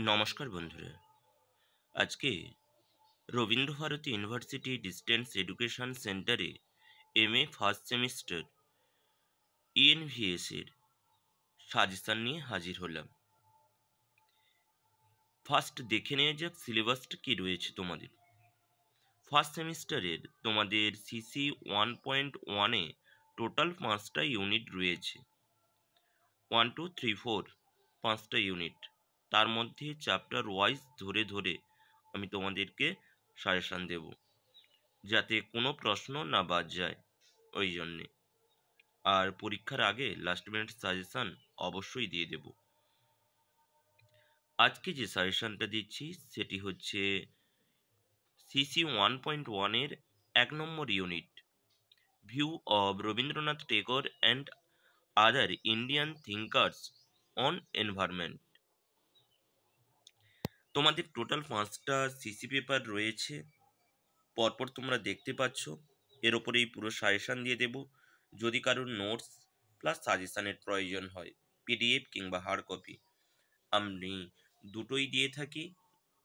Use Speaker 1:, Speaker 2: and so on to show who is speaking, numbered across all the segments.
Speaker 1: নমস্কার বন্ধুরা। আজকে রবীন্দ্রভারতী ইউনিভার্সিটি ডিস্টেন্স এডুকেশন সেন্টারে এমএ ফার্স্ট সেমিস্টার ইএনভিএস এর সাজেশন নিয়ে হাজির হলাম। ফার্স্ট দেখে নেওয়া যাক সিলেবাসটা কি রয়েছে তোমাদের। ফার্স্ট সেমিস্টারের তোমাদের সিসি 1.1-এ টোটাল 5টা ইউনিট রয়েছে। 1, 2, 3, 4 5টা ইউনিট। তার মধ্যে চ্যাপ্টার ওয়াইজ ধরে ধরে আমি তোমাদেরকে সাজেশন দেব, যাতে কোনো প্রশ্ন না বাদ যায় ওই জন্যে। আর পরীক্ষার আগে লাস্ট মিনিট সাজেশন অবশ্যই দিয়ে দেব। আজকে যে সাজেশনটা দিচ্ছি সেটি হচ্ছে সিসি 1.1-এর 1 নম্বর unit, view of Rabindranath Tagore and other Indian thinkers on environment. তোমাদের টোটাল 5টা সিসি পেপার রয়েছে, পরপর তোমরা দেখতে পাচ্ছ। এর ওপরেই পুরো সাজেশন দিয়ে দেব। যদি কারোর নোটস প্লাস সাজেশনের প্রয়োজন হয়, পিডিএফ কিংবা হার্ড কপি, আমি দুটোই দিয়ে থাকি।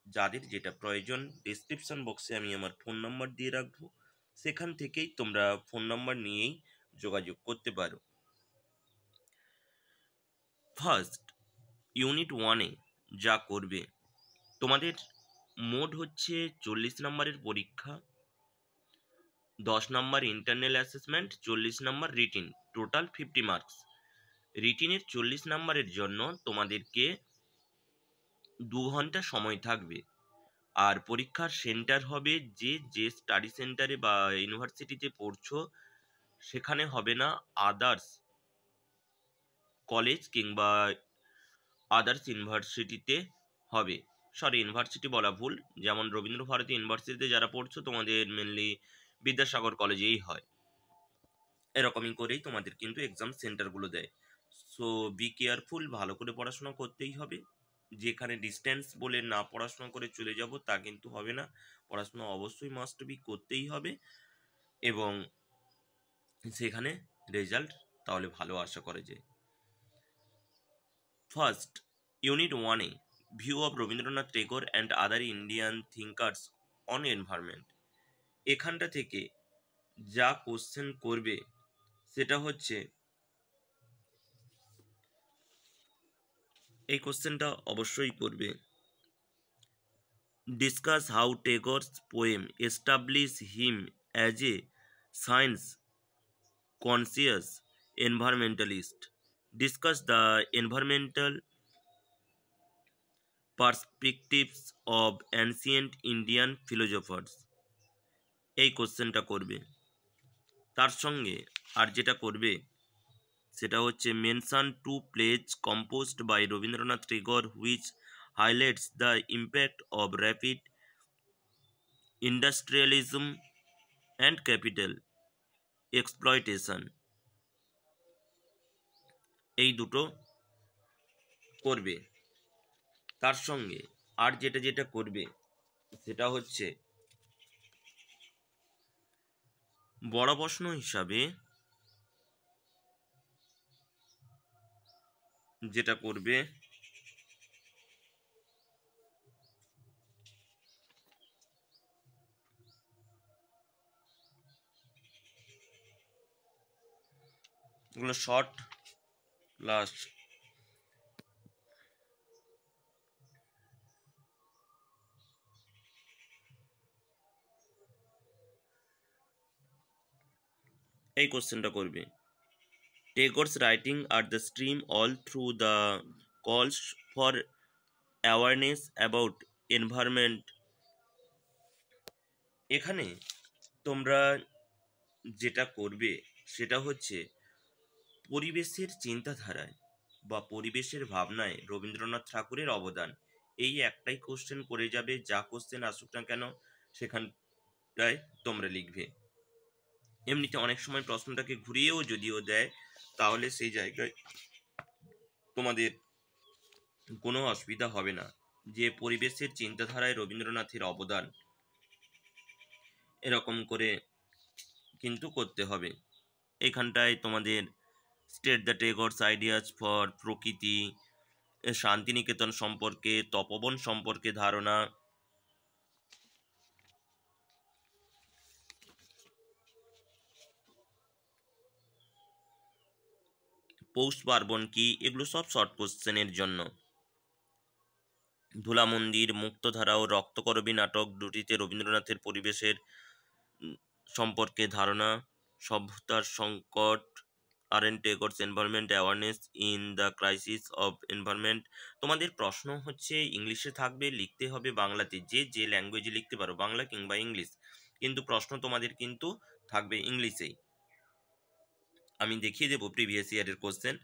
Speaker 1: যাদের যেটা প্রয়োজন ডেসক্রিপশন বক্সে আমি আমার ফোন নাম্বার দিয়ে রাখবো, সেখান থেকেই তোমরা ফোন নাম্বার নিয়েই যোগাযোগ করতে পারো। ফার্স্ট ইউনিট 1-এ যা করবে, তোমাদের মোট হচ্ছে 40 নম্বরের পরীক্ষা, 10 নম্বর ইন্টারনাল অ্যাসেসমেন্ট, 40 নম্বর রিটিন, টোটাল 50 মার্কস। রিটিনের 40 নম্বরের জন্য তোমাদেরকে 2 ঘন্টা সময় থাকবে। আর পরীক্ষার সেন্টার হবে যে যে স্টাডি সেন্টারে বা ইউনিভার্সিটিতে পড়ছো সেখানে হবে না, আদার্স কলেজ কিংবা আদার্স ইউনিভার্সিটিতে হবে। সরি, ইউনিভার্সিটি বলা ভুল, যেমন রবীন্দ্রভারতী ইউনিভার্সিটিতে যারা পড়ছো তোমাদের মেনলি বিদ্যাসাগর কলেজেই হয়। এরকমই করেই তোমাদের কিন্তু এক্সাম সেন্টারগুলো দেয়। সো বি কেয়ারফুল, ভালো করে পড়াশোনা করতেই হবে। যেখানে ডিস্টেন্স বলে না পড়াশোনা করে চলে যাব তা কিন্তু হবে না, পড়াশোনা অবশ্যই মাস্ট বি করতেই হবে, এবং সেখানে রেজাল্ট তাহলে ভালো আশা করা যায়। ফার্স্ট ইউনিট 1-এ view of Rabindranath Tagore and other Indian thinkers on environment, এখানটা থেকে যা কোশ্চেন করবে সেটা হচ্ছে, এই কোশ্চেনটা অবশ্যই করবে, discuss how Tagore's poem establish him as a science conscious environmentalist, discuss the environmental perspectives of ancient Indian philosophers. এই কোশ্চেনটা করবে। তার সঙ্গে আর যেটা করবে সেটা হচ্ছে mention two plays composed by Rabindranath Tagore which highlights the impact of rapid industrialism and capital exploitation। এই দুটো করবে। তার সঙ্গে আর যেটা যেটা করবে সেটা হচ্ছে বড় প্রশ্ন হিসাবে যেটা করবে এগুলো শর্ট লাস্ট। এই কোশ্চেনটা করবে, Tagore's writing are the stream all through the calls for awareness about environment. এখানে তোমরা যেটা করবে সেটা হচ্ছে পরিবেশের চিন্তাধারায় বা পরিবেশের ভাবনায় রবীন্দ্রনাথ ঠাকুরের অবদান, এই একটাই কোশ্চেন করে যাবে। যা কোশ্চেন আসুক না কেন সেখানটায় তোমরা লিখবে। এমনিতে অনেক সময় প্রশ্নটাকে ঘুরিয়েও যদিও দেয়, তাহলে সেই জায়গায় তোমাদের কোনো অসুবিধা হবে না, যে পরিবেশের চিন্তাধারায় রবীন্দ্রনাথের অবদান, এরকম করে কিন্তু করতে হবে। এখানটায় তোমাদের স্টেট দ্য টেগোরস আইডিয়াস ফর প্রকৃতি, শান্তিনিকেতন সম্পর্কে, তপবন সম্পর্কে ধারণা, পৌষ পার্বণ কি, এগুলো সব শর্ট কোশ্চেনের জন্য। ধুলা মন্দির, মুক্তধারা ও রক্তকরবী নাটক দুটিতে রবীন্দ্রনাথের পরিবেশের সম্পর্কে ধারণা, সভ্যতার সংকট, RN Tagore's environment awareness in the crisis of environment. তোমাদের প্রশ্ন হচ্ছে ইংলিশে থাকবে, লিখতে হবে বাংলাতে, যে ল্যাঙ্গুয়েজে লিখতে পারো, বাংলা কিংবা ইংলিশ, কিন্তু প্রশ্ন তোমাদের কিন্তু থাকবে ইংলিশেই। আমি দেখিয়ে দেবো প্রিভিয়াস ইয়ারের কোশ্চেন।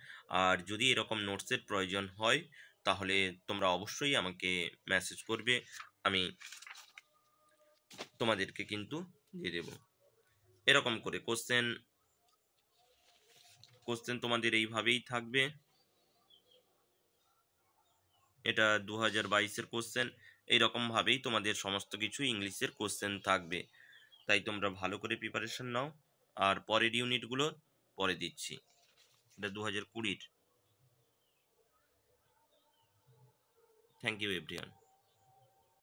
Speaker 1: আর যদি এরকম নোটসের প্রয়োজন হয় তাহলে তোমরা অবশ্যই আমাকে মেসেজ করবে, আমি তোমাদেরকে কিন্তু দিয়ে দেবো। এরকম করে কোশ্চেন তোমাদের এইভাবেই থাকবে। এটা 2022-এর কোশ্চেন। এইরকমভাবেই তোমাদের সমস্ত কিছু ইংলিশের কোশ্চেন থাকবে, তাই তোমরা ভালো করে প্রিপারেশন নাও। আর পরের ইউনিটগুলো পরে দিচ্ছি, এটা 2020-র। Thank you everyone.